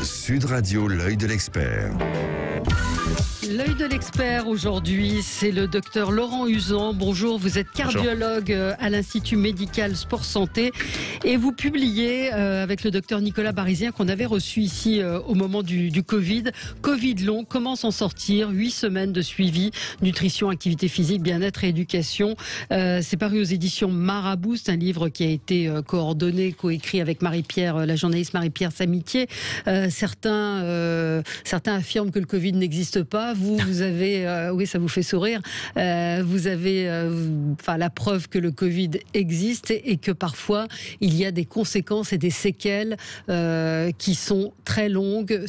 Sud Radio, l'œil de l'expert. L'œil de l'expert aujourd'hui, c'est le docteur Laurent Uzan. Bonjour, vous êtes cardiologue à l'Institut médical Sport Santé et vous publiez avec le docteur Nicolas Barizien qu'on avait reçu ici au moment du Covid. Covid long, comment s'en sortir? 8 semaines de suivi, nutrition, activité physique, bien-être et éducation. C'est paru aux éditions Marabout, c'est un livre qui a été coordonné, coécrit avec Marie-Pierre, la journaliste Marie-Pierre Samitier. Certains affirment que le Covid n'existe pas. Vous avez, oui, ça vous fait sourire, vous avez la preuve que le Covid existe et que parfois il y a des conséquences et des séquelles qui sont très longues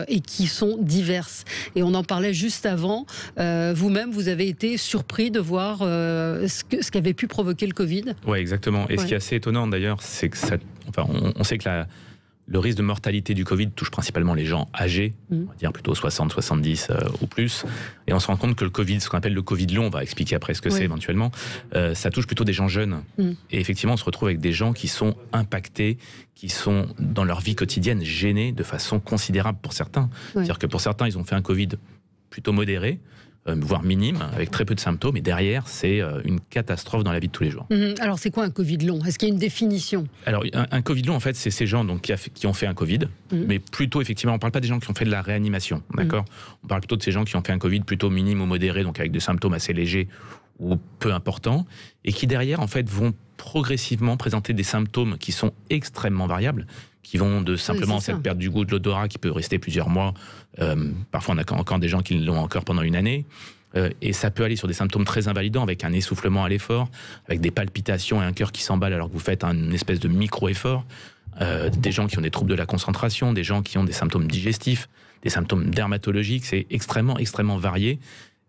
et qui sont diverses. Et on en parlait juste avant. Vous-même, vous avez été surpris de voir ce qu'avait pu provoquer le Covid. Oui, exactement. Et ce qui est assez étonnant d'ailleurs, c'est que on sait que le risque de mortalité du Covid touche principalement les gens âgés, on va dire plutôt 60, 70 ou plus. Et on se rend compte que le Covid, ce qu'on appelle le Covid long, on va expliquer après ce que c'est éventuellement, ça touche plutôt des gens jeunes. Et effectivement, on se retrouve avec des gens qui sont impactés, qui sont dans leur vie quotidienne gênés de façon considérable pour certains. C'est-à-dire que pour certains, ils ont fait un Covid plutôt modéré, voire minime, avec très peu de symptômes, et derrière, c'est une catastrophe dans la vie de tous les jours. Alors, c'est quoi un Covid long? Est-ce qu'il y a une définition? Alors, un Covid long, en fait, c'est ces gens donc, qui ont fait un Covid, mais plutôt, effectivement, on ne parle pas des gens qui ont fait de la réanimation, d'accord? On parle plutôt de ces gens qui ont fait un Covid plutôt minime ou modéré, donc avec des symptômes assez légers ou peu importants, et qui, derrière, en fait, vont progressivement présenter des symptômes qui sont extrêmement variables, qui vont de simplement cette perte du goût, de l'odorat qui peut rester plusieurs mois. Parfois, on a encore des gens qui l'ont encore pendant une année. Et ça peut aller sur des symptômes très invalidants, avec un essoufflement à l'effort, avec des palpitations et un cœur qui s'emballe alors que vous faites une espèce de micro-effort. Des gens qui ont des troubles de la concentration, des gens qui ont des symptômes digestifs, des symptômes dermatologiques. C'est extrêmement, extrêmement varié.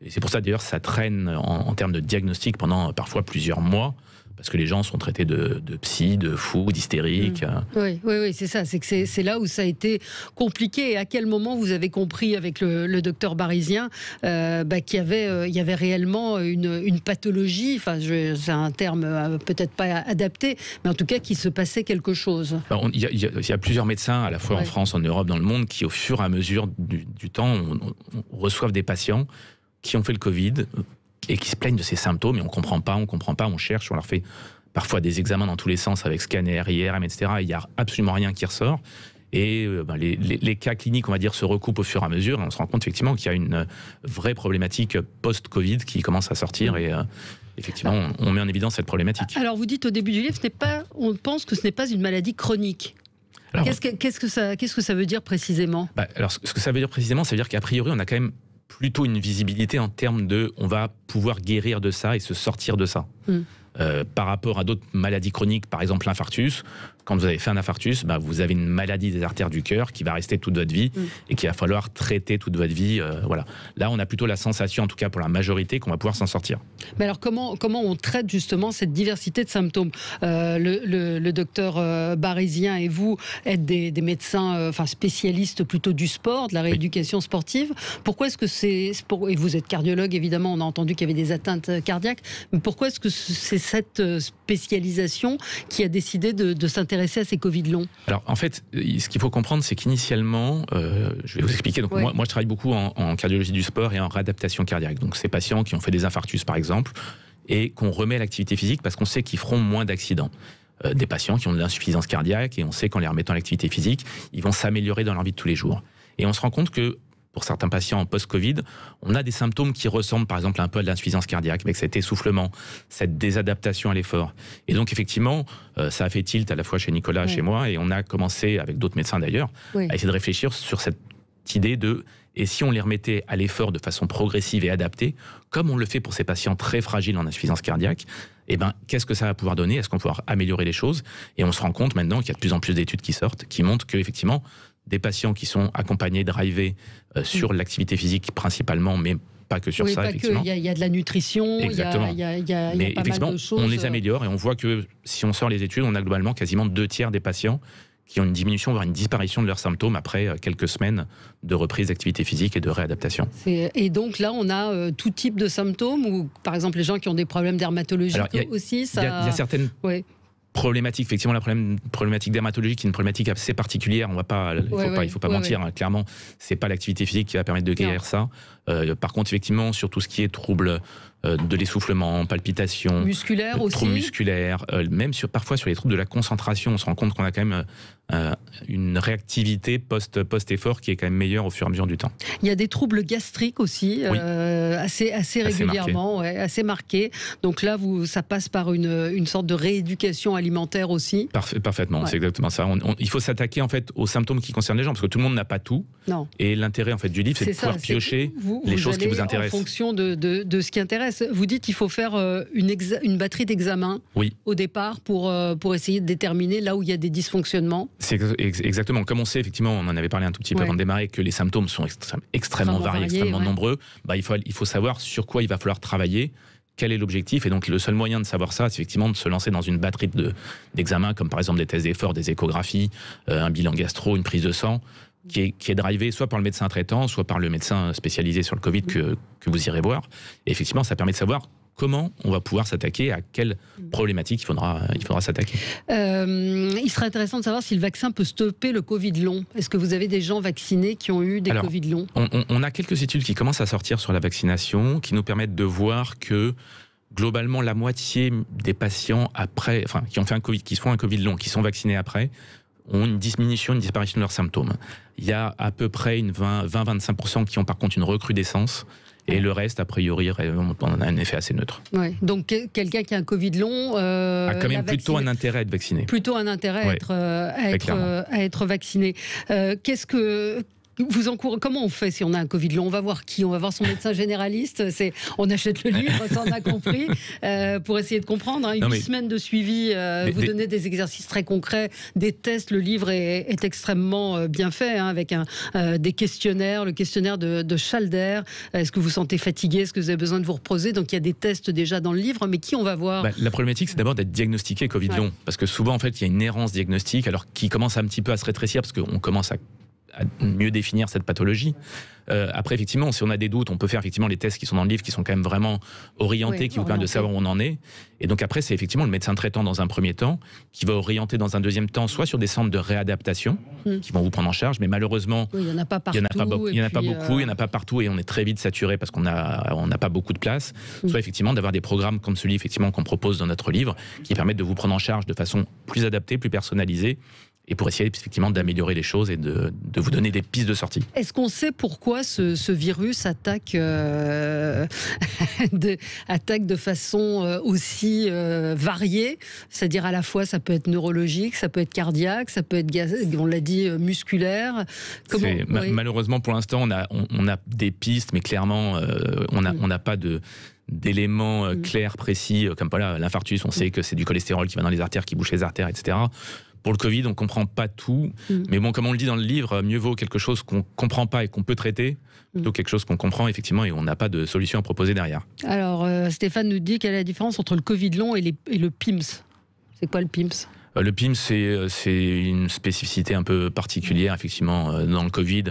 Et c'est pour ça, d'ailleurs, ça traîne en termes de diagnostic pendant parfois plusieurs mois. Parce que les gens sont traités de psy, de fous, d'hystériques. Oui, c'est ça. C'est là où ça a été compliqué. Et à quel moment vous avez compris avec le docteur Barizien qu'il y avait réellement une pathologie, c'est un terme peut-être pas adapté, mais en tout cas qu'il se passait quelque chose. Il y a plusieurs médecins, à la fois en France, en Europe, dans le monde, qui au fur et à mesure du temps, on reçoivent des patients qui ont fait le Covid et qui se plaignent de ces symptômes, et on comprend pas, on cherche, on leur fait parfois des examens dans tous les sens avec scanner, IRM, etc. Il n'y a absolument rien qui ressort. Et les cas cliniques, on va dire, se recoupent au fur et à mesure, et on se rend compte effectivement qu'il y a une vraie problématique post-Covid qui commence à sortir, et effectivement, on met en évidence cette problématique. Alors, vous dites au début du livre, on pense que ce n'est pas une maladie chronique. Qu'est-ce que ça veut dire précisément? Alors, ce que ça veut dire précisément, ça veut dire qu'a priori, on a quand même plutôt une visibilité en termes de on va pouvoir guérir de ça et se sortir de ça. Par rapport à d'autres maladies chroniques, par exemple l'infarctus. Quand vous avez fait un infarctus, vous avez une maladie des artères du cœur qui va rester toute votre vie et qu'il va falloir traiter toute votre vie. Voilà. Là, on a plutôt la sensation, en tout cas pour la majorité, qu'on va pouvoir s'en sortir. Mais alors, comment on traite justement cette diversité de symptômes? Le docteur Barizien et vous êtes des médecins spécialistes plutôt du sport, de la rééducation sportive. Pourquoi est-ce que et vous êtes cardiologue, évidemment, on a entendu qu'il y avait des atteintes cardiaques, mais pourquoi est-ce que c'est cette spécialisation qui a décidé de s'intéresser à ces Covid longs? Alors, en fait, ce qu'il faut comprendre, c'est qu'initialement, je vais vous expliquer, donc moi je travaille beaucoup en cardiologie du sport et en réadaptation cardiaque. Donc, ces patients qui ont fait des infarctus, par exemple, et qu'on remet à l'activité physique parce qu'on sait qu'ils feront moins d'accidents. Des patients qui ont de l'insuffisance cardiaque, et on sait qu'en les remettant à l'activité physique, ils vont s'améliorer dans leur vie de tous les jours. Et on se rend compte que pour certains patients en post-Covid, on a des symptômes qui ressemblent par exemple un peu à de l'insuffisance cardiaque, avec cet essoufflement, cette désadaptation à l'effort. Et donc effectivement, ça a fait tilt à la fois chez Nicolas, chez moi, et on a commencé, avec d'autres médecins d'ailleurs, à essayer de réfléchir sur cette idée de et si on les remettait à l'effort de façon progressive et adaptée, comme on le fait pour ces patients très fragiles en insuffisance cardiaque, qu'est-ce que ça va pouvoir donner? Est-ce qu'on va pouvoir améliorer les choses? Et on se rend compte maintenant qu'il y a de plus en plus d'études qui sortent, qui montrent qu'effectivement, des patients qui sont accompagnés, drivés sur l'activité physique principalement, mais pas que sur ça, effectivement. Il y a de la nutrition, il y a pas mal de choses. On les améliore, et on voit que si on sort les études, on a globalement quasiment 2/3 des patients qui ont une diminution, voire une disparition de leurs symptômes après quelques semaines de reprise d'activité physique et de réadaptation. Et donc là, on a tout type de symptômes, ou par exemple les gens qui ont des problèmes dermatologiques aussi. Il y a certaines problématique, effectivement, la problématique dermatologique est une problématique assez particulière. Il ne faut pas mentir. Hein, clairement, c'est pas l'activité physique qui va permettre de guérir ça. Par contre, effectivement, sur tout ce qui est troubles de l'essoufflement, palpitations, musculaires aussi, troubles musculaires, même parfois sur les troubles de la concentration, on se rend compte qu'on a quand même une réactivité post-effort qui est quand même meilleure au fur et à mesure du temps. Il y a des troubles gastriques aussi, assez régulièrement, assez marqués. Donc là, ça passe par une sorte de rééducation alimentaire aussi. Parfaitement, c'est exactement ça. Il faut s'attaquer en fait aux symptômes qui concernent les gens, parce que tout le monde n'a pas tout. Non. Et l'intérêt en fait du livre, c'est de pouvoir piocher les choses qui vous intéressent. En fonction de ce qui intéresse. Vous dites qu'il faut faire une batterie d'examens au départ pour essayer de déterminer là où il y a des dysfonctionnements. C'est exactement. Comme on sait, effectivement, on en avait parlé un tout petit peu avant de démarrer, que les symptômes sont extrêmement variés, extrêmement nombreux. Il faut savoir sur quoi il va falloir travailler. Quel est l'objectif? Et donc le seul moyen de savoir ça, c'est effectivement de se lancer dans une batterie d'examens, comme par exemple des tests d'effort, des échographies, un bilan gastro, une prise de sang, qui est drivé soit par le médecin traitant, soit par le médecin spécialisé sur le Covid que vous irez voir. Et effectivement, ça permet de savoir comment on va pouvoir s'attaquer, à quelle problématique il faudra s'attaquer. Il serait intéressant de savoir si le vaccin peut stopper le Covid long. Est-ce que vous avez des gens vaccinés qui ont eu des Covid longs? On a quelques études qui commencent à sortir sur la vaccination, qui nous permettent de voir que globalement la moitié des patients qui ont fait qui font un Covid long, qui sont vaccinés après, ont une diminution, une disparition de leurs symptômes. Il y a à peu près 20-25% qui ont par contre une recrudescence. Et le reste, a priori, on a un effet assez neutre. Ouais. Donc, quelqu'un qui a un Covid long a quand même plutôt un intérêt à être vacciné. Plutôt un intérêt à être vacciné. Comment on fait si on a un Covid long? On va voir qui? On va voir son médecin généraliste? On achète le livre, ça on a compris, pour essayer de comprendre. Hein. 8 semaines de suivi, vous donnez des exercices très concrets, des tests. Le livre est extrêmement bien fait, hein, avec des questionnaires, le questionnaire de Schalder. Est-ce que vous sentez fatigué? Est-ce que vous avez besoin de vous reposer? Donc il y a des tests déjà dans le livre, mais qui on va voir? La problématique, c'est d'abord d'être diagnostiqué Covid long, parce que souvent en fait il y a une errance diagnostique, alors qui commence un petit peu à se rétrécir, parce qu'on commence à mieux définir cette pathologie. Après, effectivement, si on a des doutes, on peut faire effectivement les tests qui sont dans le livre, qui sont quand même vraiment orientés, qui vous permettent de savoir où on en est. Et donc après, c'est effectivement le médecin traitant dans un premier temps, qui va orienter dans un deuxième temps, soit sur des centres de réadaptation, qui vont vous prendre en charge, mais malheureusement, il n'y en a pas partout. Il n'y en a pas beaucoup, il n'y en a pas partout, et on est très vite saturé parce qu'on n'a pas beaucoup de place. Soit effectivement d'avoir des programmes comme celui effectivement qu'on propose dans notre livre, qui permettent de vous prendre en charge de façon plus adaptée, plus personnalisée, et pour essayer effectivement d'améliorer les choses et de vous donner des pistes de sortie. Est-ce qu'on sait pourquoi ce virus attaque de façon aussi variée? C'est-à-dire à la fois ça peut être neurologique, ça peut être cardiaque, ça peut être, on l'a dit, musculaire. Malheureusement pour l'instant on a des pistes, mais clairement on n'a pas d'éléments clairs, précis, comme l'infarctus, on sait que c'est du cholestérol qui va dans les artères, qui bouche les artères, etc. Pour le Covid, on ne comprend pas tout. Mais bon, comme on le dit dans le livre, mieux vaut quelque chose qu'on ne comprend pas et qu'on peut traiter, plutôt quelque chose qu'on comprend effectivement et on n'a pas de solution à proposer derrière. Alors, Stéphane nous dit quelle est la différence entre le Covid long et le PIMS. C'est quoi le PIMS? Le PIMS, c'est une spécificité un peu particulière, effectivement, dans le Covid.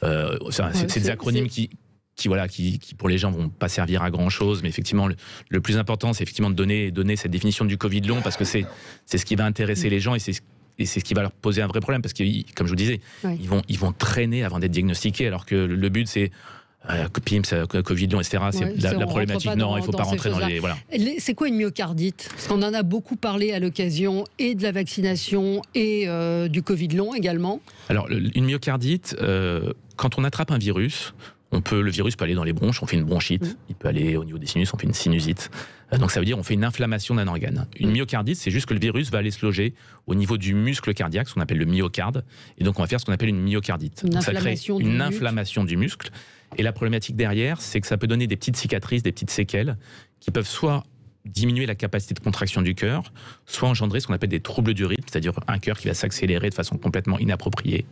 C'est des acronymes qui pour les gens vont pas servir à grand chose, mais effectivement le plus important, c'est effectivement de donner cette définition du Covid long, parce que c'est ce qui va intéresser les gens et c'est ce qui va leur poser un vrai problème, parce que comme je vous disais, ils vont traîner avant d'être diagnostiqués, alors que le but c'est PIMS, Covid long, etc. C'est la problématique. Non, il ne faut pas rentrer dans les... Voilà. C'est quoi une myocardite? Parce qu'on en a beaucoup parlé à l'occasion et de la vaccination et du Covid long également. Alors, une myocardite, quand on attrape un virus, le virus peut aller dans les bronches, on fait une bronchite. Il peut aller au niveau des sinus, on fait une sinusite. Donc ça veut dire on fait une inflammation d'un organe. Une myocardite, c'est juste que le virus va aller se loger au niveau du muscle cardiaque, ce qu'on appelle le myocarde. Et donc on va faire ce qu'on appelle une myocardite. Donc ça crée une inflammation du muscle. Et la problématique derrière, c'est que ça peut donner des petites cicatrices, des petites séquelles, qui peuvent soit diminuer la capacité de contraction du cœur, soit engendrer ce qu'on appelle des troubles du rythme, c'est-à-dire un cœur qui va s'accélérer de façon complètement inappropriée.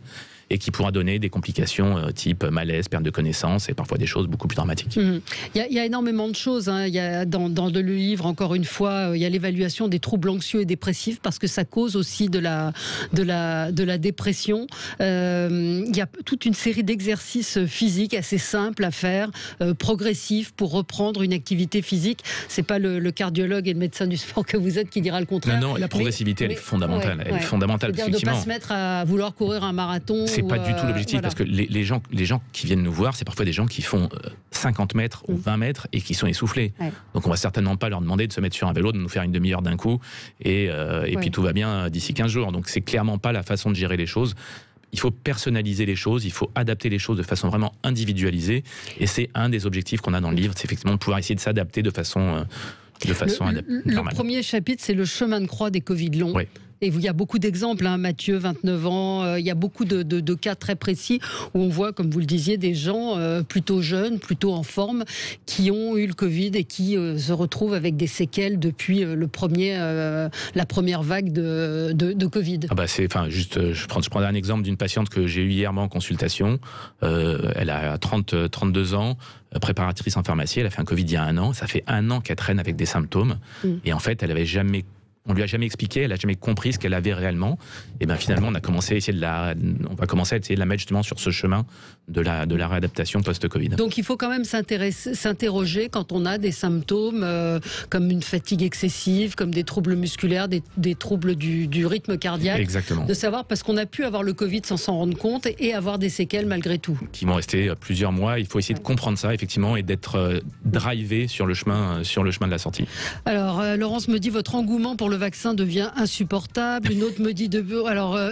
et qui pourra donner des complications type malaise, perte de connaissance et parfois des choses beaucoup plus dramatiques. Il y a énormément de choses. Il y a dans le livre, encore une fois, il y a l'évaluation des troubles anxieux et dépressifs parce que ça cause aussi de la dépression. Il y a toute une série d'exercices physiques assez simples à faire, progressifs pour reprendre une activité physique. C'est pas le cardiologue et le médecin du sport que vous êtes qui dira le contraire. Non, la progressivité, elle est fondamentale. Elle est fondamentale. C'est-à-dire de ne pas se mettre à vouloir courir un marathon. C'est pas du tout l'objectif, parce que les gens qui viennent nous voir, c'est parfois des gens qui font 50 mètres ou 20 mètres et qui sont essoufflés. Donc on va certainement pas leur demander de se mettre sur un vélo, de nous faire une demi-heure d'un coup et puis tout va bien d'ici 15 jours. Donc c'est clairement pas la façon de gérer les choses. Il faut personnaliser les choses, il faut adapter les choses de façon vraiment individualisée. Et c'est un des objectifs qu'on a dans le livre, c'est effectivement de pouvoir essayer de s'adapter de façon normale. Le premier chapitre, c'est le chemin de croix des Covid longs. Oui. Et il y a beaucoup d'exemples, Mathieu, 29 ans, il y a beaucoup de cas très précis où on voit, comme vous le disiez, des gens plutôt jeunes, plutôt en forme, qui ont eu le Covid et qui se retrouvent avec des séquelles depuis la première vague de Covid. Je prends un exemple d'une patiente que j'ai eue hier en consultation. Elle a 32 ans, préparatrice en pharmacie, elle a fait un Covid il y a 1 an. Ça fait 1 an qu'elle traîne avec des symptômes. Et en fait, on lui a jamais expliqué, elle a jamais compris ce qu'elle avait réellement. Et bien finalement, on va commencer à essayer de la mettre justement sur ce chemin de la réadaptation post-Covid. Donc il faut quand même s'interroger quand on a des symptômes comme une fatigue excessive, comme des troubles musculaires, des troubles du rythme cardiaque. Exactement. De savoir, parce qu'on a pu avoir le Covid sans s'en rendre compte et avoir des séquelles malgré tout. Qui vont rester plusieurs mois. Il faut essayer de comprendre ça effectivement et d'être drivé sur le chemin de la sortie. Alors Laurence me dit, votre engouement pour le vaccin devient insupportable. Une autre me dit,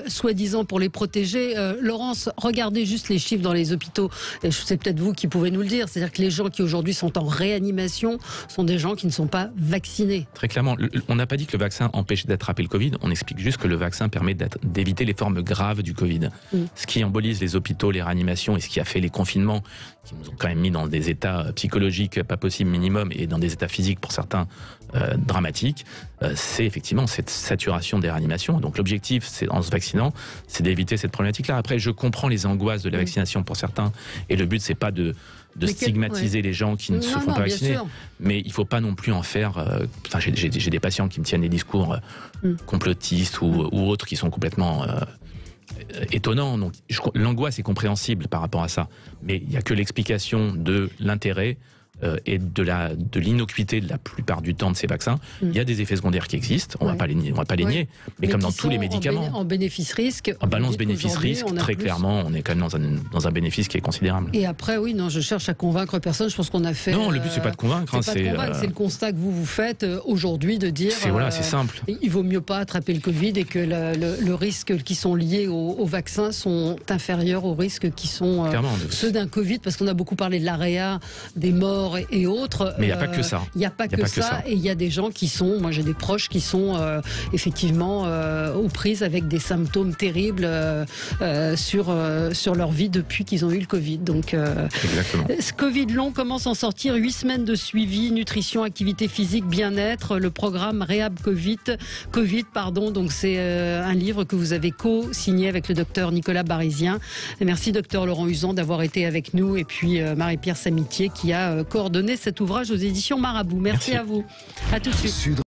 soi-disant pour les protéger. Laurence, regardez juste les chiffres dans les hôpitaux. C'est peut-être vous qui pouvez nous le dire. C'est-à-dire que les gens qui aujourd'hui sont en réanimation sont des gens qui ne sont pas vaccinés. Très clairement, on n'a pas dit que le vaccin empêche d'attraper le Covid. On explique juste que le vaccin permet d'éviter les formes graves du Covid. Ce qui embolise les hôpitaux, les réanimations et ce qui a fait les confinements, qui nous ont quand même mis dans des états psychologiques pas possibles minimum et dans des états physiques pour certains dramatiques, c'est effectivement cette saturation des réanimations. Donc l'objectif, en se vaccinant, c'est d'éviter cette problématique-là. Après, je comprends les angoisses de la vaccination pour certains, et le but, c'est pas de stigmatiser les gens qui ne se font pas vacciner, mais il ne faut pas non plus en faire... j'ai des patients qui me tiennent des discours complotistes ou autres qui sont complètement... étonnant. Donc, l'angoisse est compréhensible par rapport à ça. Mais il n'y a que l'explication de l'intérêt et de l'innocuité de la plupart du temps de ces vaccins. Il y a des effets secondaires qui existent, on ne va pas les nier, mais comme dans tous les médicaments. En bénéfice-risque. En balance bénéfice-risque, très clairement, on est quand même dans un bénéfice qui est considérable. Et après, je cherche à convaincre personne, je pense qu'on a fait... Non, le but, c'est pas de convaincre. C'est le constat que vous faites aujourd'hui de dire... c'est simple. Il vaut mieux pas attraper le Covid et que le risque qui sont liés au vaccin sont inférieurs aux risques qui sont ceux d'un Covid, parce qu'on a beaucoup parlé de l'AREA, des morts et autres. Mais il n'y a pas que ça. Il n'y a pas que ça. Et il y a des gens qui sont, moi j'ai des proches qui sont effectivement aux prises avec des symptômes terribles sur leur vie depuis qu'ils ont eu le Covid. Donc, ce Covid long, comment s'en sortir? 8 semaines de suivi, nutrition, activité physique, bien-être, le programme Réhab Covid. Donc c'est un livre que vous avez co-signé avec le docteur Nicolas Barizien. Et merci docteur Laurent Uzan d'avoir été avec nous, et puis Marie-Pierre Samitier qui a coordonné cet ouvrage aux éditions Marabout. Merci à vous. À tout de suite.